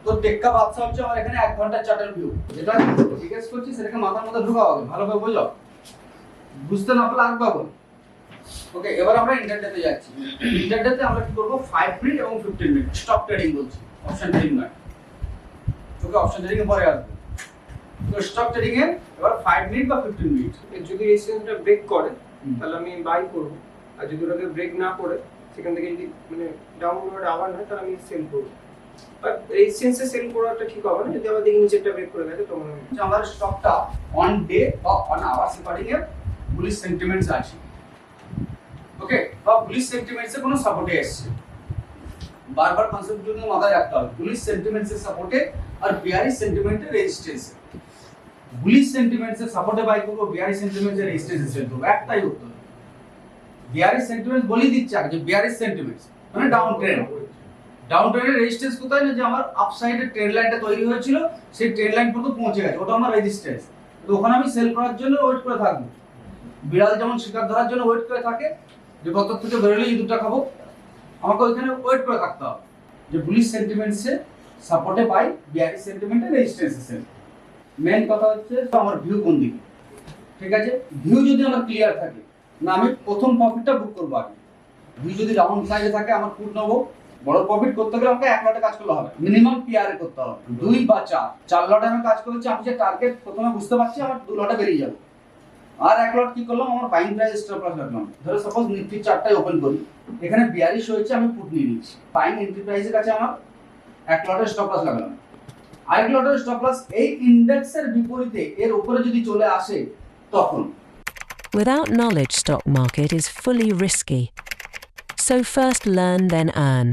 তো টেক্কা বাদশা হচ্ছে আমার এখানে 1 ঘন্টার চার্টের ভিউ, যেটা জিজ্ঞেস করছি সেটাকে মাথার মধ্যে ঢুকাও আগে, ভালোভাবে বোঝো, বুঝতে না পারলে আরেকবার বল। ওকে, এবার আমরা ইন্টারডেতে যাচ্ছি। ইন্টারডেতে আমরা কি করব, 5 মিনিট এবং 15 মিনিট স্টপ ট্রেডিং বলছি, অপশন ট্রেডিং নয়। ওকে, অপশন ট্রেডিং এর পরে আসবে। তো স্টপ ট্রেডিং এর এবার 5 মিনিট বা 15 মিনিট। যদি রেজিস্ট্যান্সটা ব্রেক করে তাহলে আমি বাই করব, আর যদি ওটাকে ব্রেক না করে সেখান থেকে যদি মানে ডাউনওয়ার্ড আবার হয় তাহলে আমি সেল করব। বাট রেজিস্ট্যান্সে সেল করাটা ঠিক হবে না, যদি আবার দেখি নিচেরটা ব্রেক করে গেছে তখন আমি আমার স্টকটা অন ডে বা অন আওয়ার্স অ্যাকর্ডিং এর বুলিশ সেন্টিমেন্টস আছে। ওকে, বা বুলিশ সেন্টিমেন্টস এর কোনো সাপোর্টে আসছে, বারবার কনসেপ্ট গুলো মাথায় রাখতে হবে। বুলিশ সেন্টিমেন্টস এর সাপোর্টে আর বিয়ারিশ সেন্টিমেন্টের রেজিস্ট্যান্স। বুলিশ সেন্টিমেন্টস এর সাপোর্টে বাই করব, বিয়ারিশ সেন্টিমেন্টস এর রেজিস্ট্যান্স সেল করব, একটাই উত্তর। বিয়ারিশ সেন্টিমেন্টস বলেই দিচ্ছে আগে যে বিয়ারিশ সেন্টিমেন্টস মানে ডাউন ট্রেন্ড। ডাউন ট্রেন্ডের রেজিস্ট্যান্স কোথায়, না যে আমার আপসাইডের ট্রেন্ড লাইনটা তৈরি হয়েছিল সেই ট্রেন্ড লাইন পর্যন্ত পৌঁছে গেছে, ওটা আমার রেজিস্ট্যান্স। তো ওখানে আমি সেল করার জন্য ওয়েট করে থাকবো। বিড়াল যেমন শিকার ধরার জন্য ওয়েট করে থাকে, যে কত থেকে বেরোলেই দুটা খাবো, আমাকে ওইখানে ওয়েট করে থাকতে হবে যে বুলিশ সেন্টিমেন্টসে সাপোর্টে পাই, বিয়ারিশ সেন্টিমেন্টে রেজিস্ট্যান্সে সেল। মেন কথা হচ্ছে তো আমার ভিউ কোন দিকে, ঠিক আছে? ভিউ যদি আমার ক্লিয়ার থাকে, না আমি প্রথম প্রফিটটা বুক করবো আগে। ভিউ যদি ডাউন সাইডে থাকে আমার পুট নেবো। বড় প্রফিট করতে গেলে আমাকে 1 লটে কাজ করতে হবে, মিনিমাম পিআর করতে হবে 2 বা 4 লটে আমি কাজ করেছি, আমি যে টার্গেট প্রথমে বুঝতে পারছি আমার 2 লটে বেরিয়ে যাবে। আর 1 লট কি করলাম, আমার বাইং প্রাইস স্টপ লস রাখলাম। ধরো সাপোজ নিফটি চার্টটাই ওপেন করি, এখানে 42 হয়েছে, আমি পুট নিয়ে নিচ্ছি। বাইং এন্ট্রি প্রাইসের কাছে আমার 1 লটের স্টপ লস লাগালাম। আরেক লটের স্টপ লস এই ইন্ডেক্সের বিপরীতে এর উপরে যদি চলে আসে তখন। Without knowledge, stock market is fully risky. So first learn, then earn.